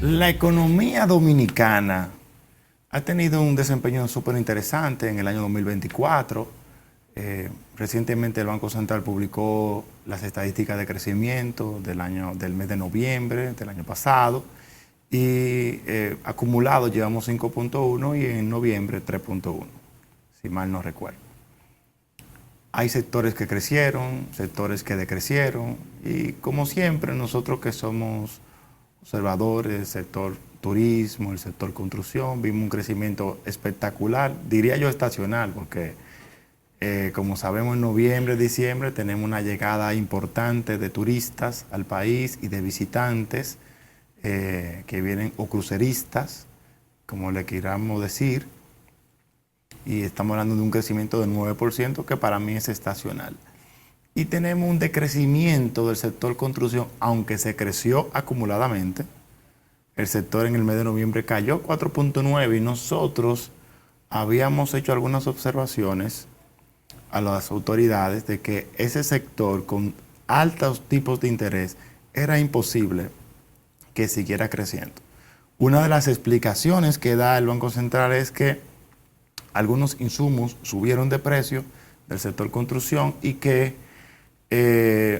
La economía dominicana ha tenido un desempeño súper interesante en el año 2024. Recientemente el Banco Central publicó las estadísticas de crecimiento del mes de noviembre del año pasado y acumulado llevamos 5.1 y en noviembre 3.1, si mal no recuerdo. Hay sectores que crecieron, sectores que decrecieron y como siempre nosotros que somos observadores, el sector turismo, el sector construcción, vimos un crecimiento espectacular, diría yo estacional, porque como sabemos en noviembre, diciembre tenemos una llegada importante de turistas al país y de visitantes que vienen o cruceristas, como le queramos decir, y estamos hablando de un crecimiento del 9% que para mí es estacional. Y tenemos un decrecimiento del sector construcción, aunque se creció acumuladamente. El sector en el mes de noviembre cayó 4.9 y nosotros habíamos hecho algunas observaciones a las autoridades de que ese sector con altos tipos de interés era imposible que siguiera creciendo. Una de las explicaciones que da el Banco Central es que algunos insumos subieron de precio del sector construcción y que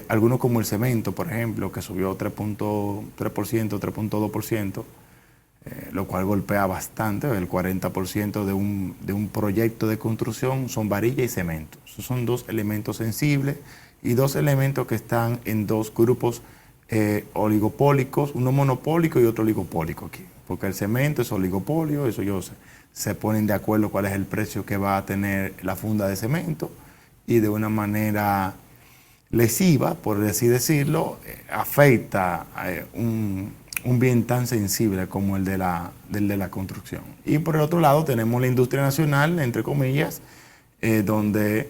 algunos como el cemento, por ejemplo, que subió 3.3%, 3.2%, lo cual golpea bastante. El 40% de un proyecto de construcción son varilla y cemento. Esos son dos elementos sensibles y dos elementos que están en dos grupos oligopólicos, uno monopólico y otro oligopólico aquí. Porque el cemento es oligopolio, eso yo sé. Se ponen de acuerdo cuál es el precio que va a tener la funda de cemento y de una manera lesiva, por así decirlo, afecta un bien tan sensible como el de la construcción. Y por el otro lado tenemos la industria nacional, entre comillas, donde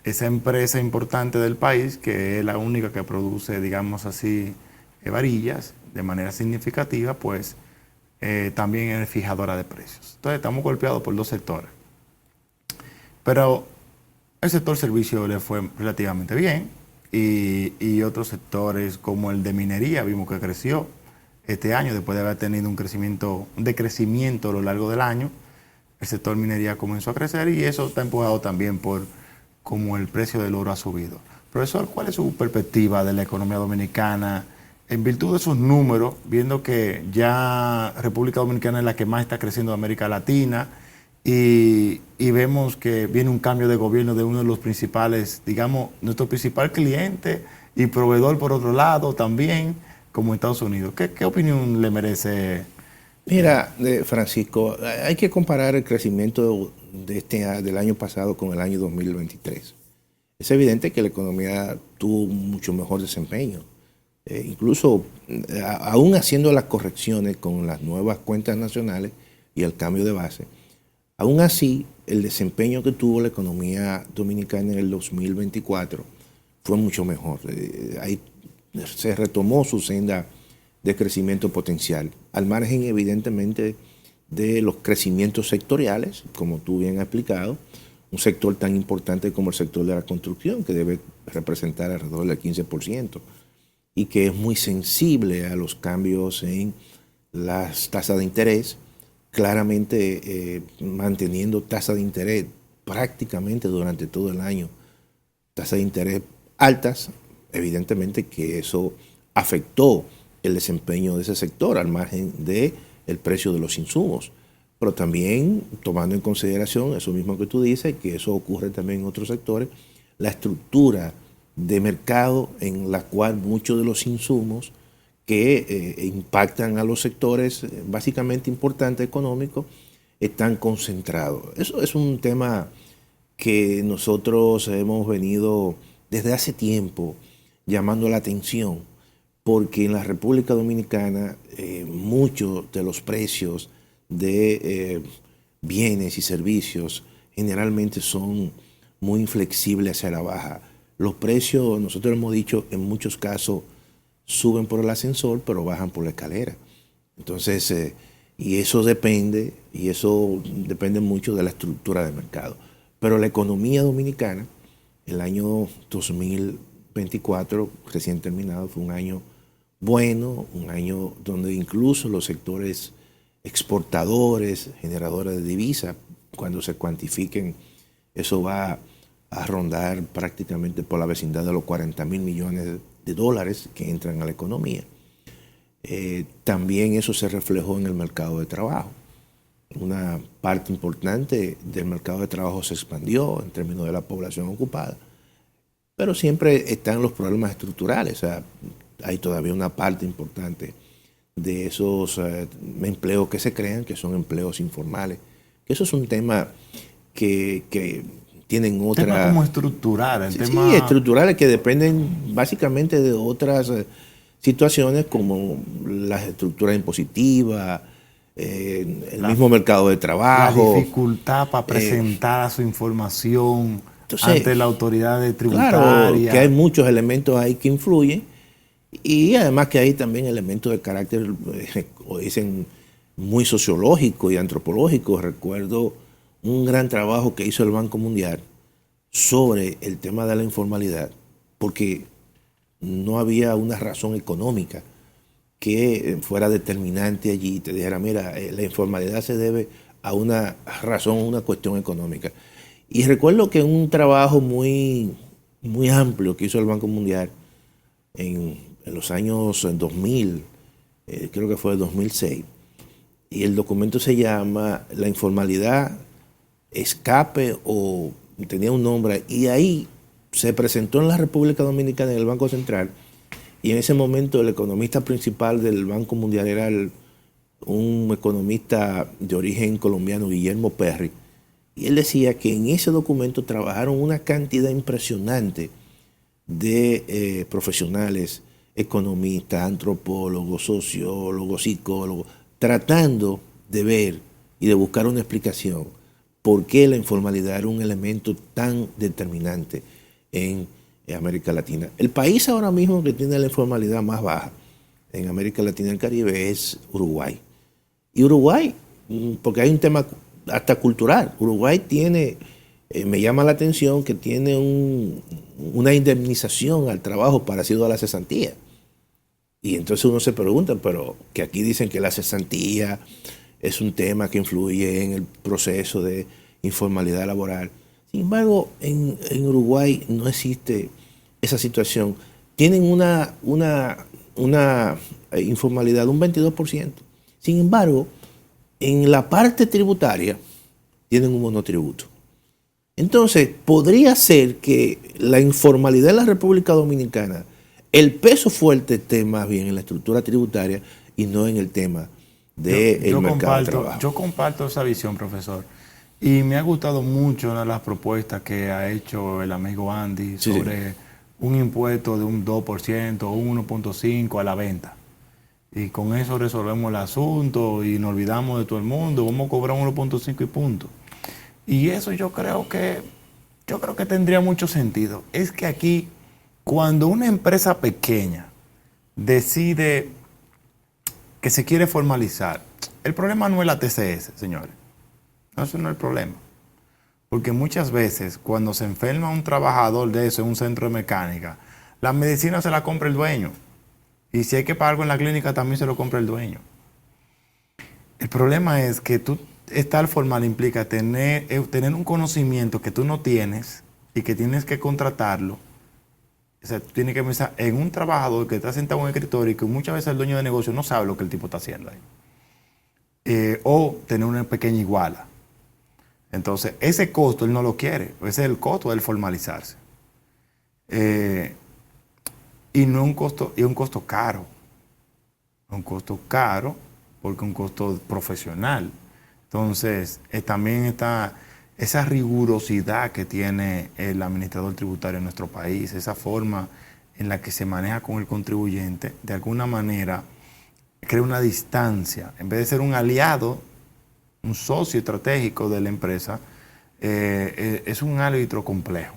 esa empresa importante del país, que es la única que produce, digamos así, varillas de manera significativa, pues también es fijadora de precios. Entonces estamos golpeados por dos sectores. Pero el sector servicio le fue relativamente bien y otros sectores como el de minería vimos que creció este año después de haber tenido un decrecimiento a lo largo del año. El sector minería comenzó a crecer y eso está empujado también por cómo el precio del oro ha subido. Profesor, ¿cuál es su perspectiva de la economía dominicana en virtud de esos números, viendo que ya República Dominicana es la que más está creciendo de América Latina y vemos que viene un cambio de gobierno de uno de los principales, digamos, nuestro principal cliente y proveedor por otro lado también, como Estados Unidos? ¿Qué opinión le merece? Mira, Francisco, hay que comparar el crecimiento del año pasado con el año 2023. Es evidente que la economía tuvo mucho mejor desempeño. Incluso, aún haciendo las correcciones con las nuevas cuentas nacionales y el cambio de base, aún así, el desempeño que tuvo la economía dominicana en el 2024 fue mucho mejor. Ahí se retomó su senda de crecimiento potencial, al margen evidentemente de los crecimientos sectoriales, como tú bien has explicado, un sector tan importante como el sector de la construcción, que debe representar alrededor del 15%, y que es muy sensible a los cambios en las tasas de interés, claramente manteniendo tasas de interés prácticamente durante todo el año, tasas de interés altas, evidentemente que eso afectó el desempeño de ese sector al margen del precio de los insumos. Pero también tomando en consideración eso mismo que tú dices, que eso ocurre también en otros sectores, la estructura de mercado en la cual muchos de los insumos que impactan a los sectores básicamente importantes económicos están concentrados. Eso es un tema que nosotros hemos venido desde hace tiempo llamando la atención, porque en la República Dominicana muchos de los precios de bienes y servicios generalmente son muy inflexibles hacia la baja. Los precios, nosotros hemos dicho, en muchos casos suben por el ascensor, pero bajan por la escalera. Entonces, y eso depende mucho de la estructura del mercado. Pero la economía dominicana, el año 2024, recién terminado, fue un año bueno, un año donde incluso los sectores exportadores, generadores de divisas, cuando se cuantifiquen, eso va a rondar prácticamente por la vecindad de los 40.000 millones de dólares que entran a la economía. También eso se reflejó en el mercado de trabajo. Una parte importante del mercado de trabajo se expandió en términos de la población ocupada, pero siempre están los problemas estructurales. O sea, hay todavía una parte importante de esos empleos que se crean, que son empleos informales. Eso es un tema que tienen otra... Tema como estructural. Sí, estructurales que dependen básicamente de otras situaciones como las estructuras impositivas, el mismo mercado de trabajo. La dificultad para presentar su información ante la autoridad tributaria. Claro, que hay muchos elementos ahí que influyen y además que hay también elementos de carácter, como dicen, muy sociológico y antropológico. Recuerdo un gran trabajo que hizo el Banco Mundial sobre el tema de la informalidad, porque no había una razón económica que fuera determinante allí y te dijera, mira, la informalidad se debe a una razón, una cuestión económica. Y recuerdo que un trabajo muy, muy amplio que hizo el Banco Mundial en los años 2000, creo que fue el 2006, y el documento se llama La informalidad, escape, o tenía un nombre, y ahí se presentó en la República Dominicana en el Banco Central, y en ese momento el economista principal del Banco Mundial era un economista de origen colombiano, Guillermo Perry, y él decía que en ese documento trabajaron una cantidad impresionante de profesionales, economistas, antropólogos, sociólogos, psicólogos, tratando de ver y de buscar una explicación por qué la informalidad era un elemento tan determinante en América Latina. El país ahora mismo que tiene la informalidad más baja en América Latina y el Caribe es Uruguay. Y Uruguay, porque hay un tema hasta cultural, Uruguay tiene, me llama la atención que tiene una indemnización al trabajo parecido a la cesantía. Y entonces uno se pregunta, pero que aquí dicen que la cesantía es un tema que influye en el proceso de informalidad laboral. Sin embargo, en Uruguay no existe esa situación. Tienen una informalidad de un 22%. Sin embargo, en la parte tributaria tienen un monotributo. Entonces, podría ser que la informalidad en la República Dominicana, el peso fuerte esté más bien en la estructura tributaria y no en el tema del mercado de trabajo. Yo comparto esa visión, profesor. Y me ha gustado mucho una de las propuestas que ha hecho el amigo Andy sobre un impuesto de un 2% o un 1.5% a la venta. Y con eso resolvemos el asunto y nos olvidamos de todo el mundo. Vamos a cobrar un 1.5 y punto. Y eso yo creo que tendría mucho sentido. Es que aquí, cuando una empresa pequeña decide que se quiere formalizar, el problema no es la TCS, señores. No, eso no es el problema. Porque muchas veces, cuando se enferma un trabajador de eso en un centro de mecánica, la medicina se la compra el dueño. Y si hay que pagar algo en la clínica, también se lo compra el dueño. El problema es que tú estar formal implica tener un conocimiento que tú no tienes y que tienes que contratarlo. O sea, tú tienes que pensar en un trabajador que está sentado en un escritorio y que muchas veces el dueño de negocio no sabe lo que el tipo está haciendo ahí. O tener una pequeña iguala. Entonces, ese costo él no lo quiere. Ese es el costo del formalizarse. Y no es un costo caro. Es un costo caro porque es un costo profesional. Entonces, también está esa rigurosidad que tiene el administrador tributario en nuestro país, esa forma en la que se maneja con el contribuyente, de alguna manera crea una distancia. En vez de ser un aliado, un socio estratégico de la empresa, es un árbitro complejo.